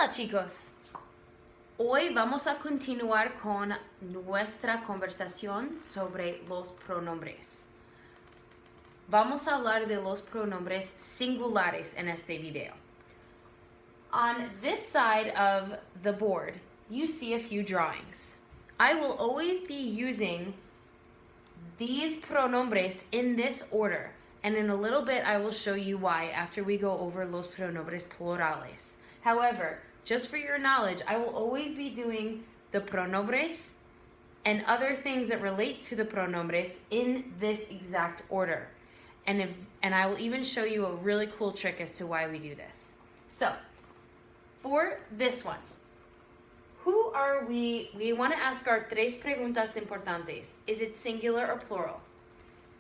Hola chicos, hoy vamos a continuar con nuestra conversación sobre los pronombres. Vamos a hablar de los pronombres singulares en este video. On this side of the board, you see a few drawings. I will always be using these pronombres in this order, and in a little bit I will show you why after we go over los pronombres plurales. However, just for your knowledge, I will always be doing the pronombres and other things that relate to the pronombres in this exact order. And I will even show you a really cool trick as to why we do this. So, for this one, who are we? We want to ask our tres preguntas importantes. Is it singular or plural?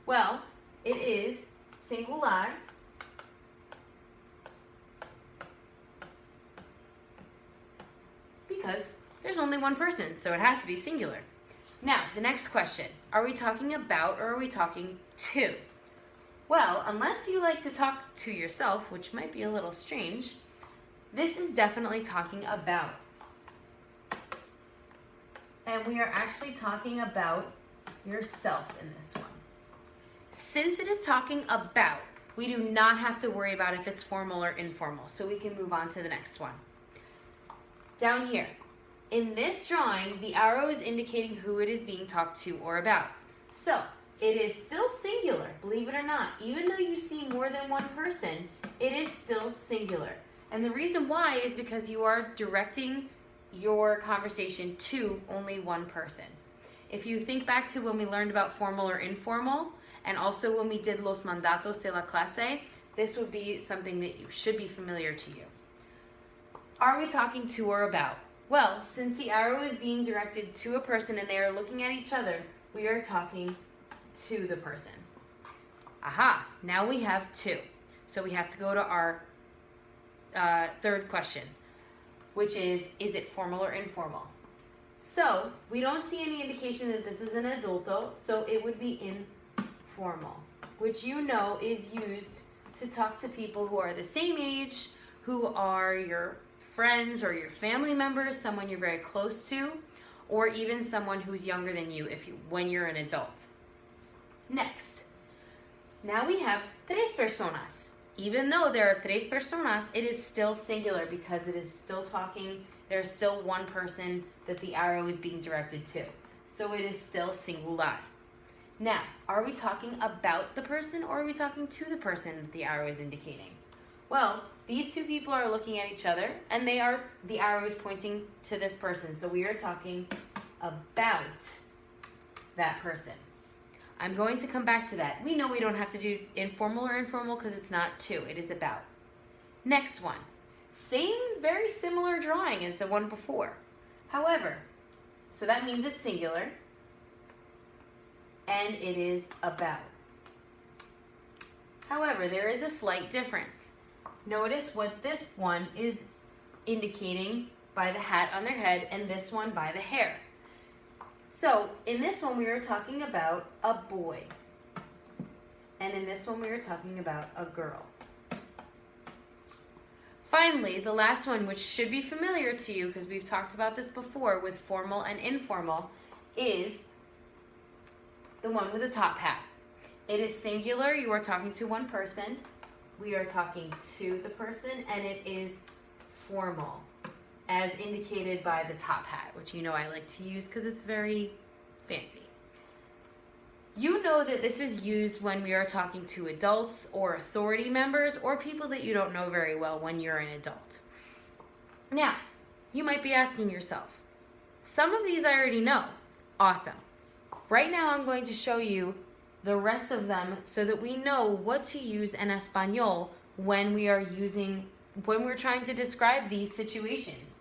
Well, it is singular because there's only one person, so it has to be singular. Now, the next question, are we talking about or are we talking to? Well, unless you like to talk to yourself, which might be a little strange, this is definitely talking about. And we are actually talking about yourself in this one. Since it is talking about, we do not have to worry about if it's formal or informal, so we can move on to the next one. Down here, in this drawing, the arrow is indicating who it is being talked to or about. So, it is still singular, believe it or not. Even though you see more than one person, it is still singular. And the reason why is because you are directing your conversation to only one person. If you think back to when we learned about formal or informal, and also when we did los mandatos de la clase, this would be something that should be familiar to you. Are we talking to or about? Well, since the arrow is being directed to a person and they are looking at each other, we are talking to the person. Aha, now we have two. So we have to go to our third question, which is it formal or informal? So we don't see any indication that this is an adulto, so it would be informal, which you know is used to talk to people who are the same age, who are your friends or your family members, someone you're very close to, or even someone who's younger than you when you're an adult. Next, now we have tres personas. Even though there are tres personas, it is still singular because it is still talking. There's still one person that the arrow is being directed to. So it is still singular. Now, are we talking about the person or are we talking to the person that the arrow is indicating? Well, these two people are looking at each other and the arrow is pointing to this person. So we are talking about that person. I'm going to come back to that. We know we don't have to do informal or informal because it's not to, it is about. Next one. Same, very similar drawing as the one before. However, so that means it's singular and it is about. However, there is a slight difference. Notice what this one is indicating by the hat on their head and this one by the hair. So, in this one we are talking about a boy. And in this one we are talking about a girl. Finally, the last one, which should be familiar to you because we've talked about this before with formal and informal, is the one with the top hat. It is singular, you are talking to one person. We are talking to the person, and it is formal, as indicated by the top hat, which you know I like to use because it's very fancy. You know that this is used when we are talking to adults or authority members or people that you don't know very well when you're an adult. Now, you might be asking yourself, some of these I already know. Awesome. Right now I'm going to show you the rest of them so that we know what to use in Español when we're trying to describe these situations.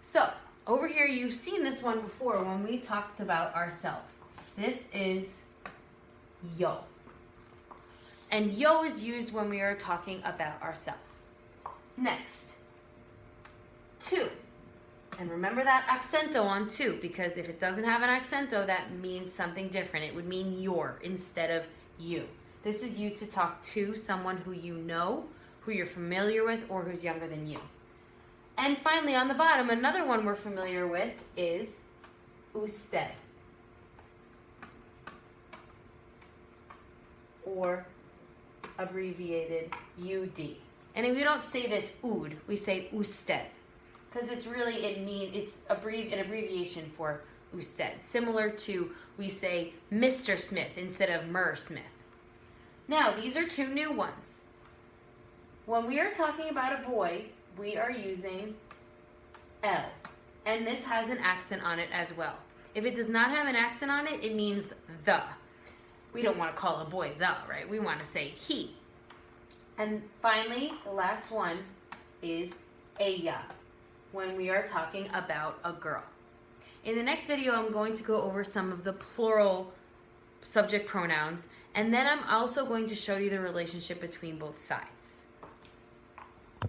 So, over here you've seen this one before when we talked about ourselves. This is yo. And yo is used when we are talking about ourselves. Next, tu. And remember that accento on tu, because if it doesn't have an accento, that means something different. It would mean your instead of you. This is used to talk to someone who you know, who you're familiar with or who's younger than you. And finally, on the bottom, another one we're familiar with is usted, or abbreviated UD. And if we don't say this ood, we say usted, because it's really, it's an abbreviation for usted. Similar to, we say Mr. Smith instead of Mer Smith. Now, these are two new ones. When we are talking about a boy, we are using L, and this has an accent on it as well. If it does not have an accent on it, it means the. We don't want to call a boy the, right? We want to say he. And finally, the last one is ella, when we are talking about a girl. In the next video, I'm going to go over some of the plural subject pronouns, and then I'm also going to show you the relationship between both sides.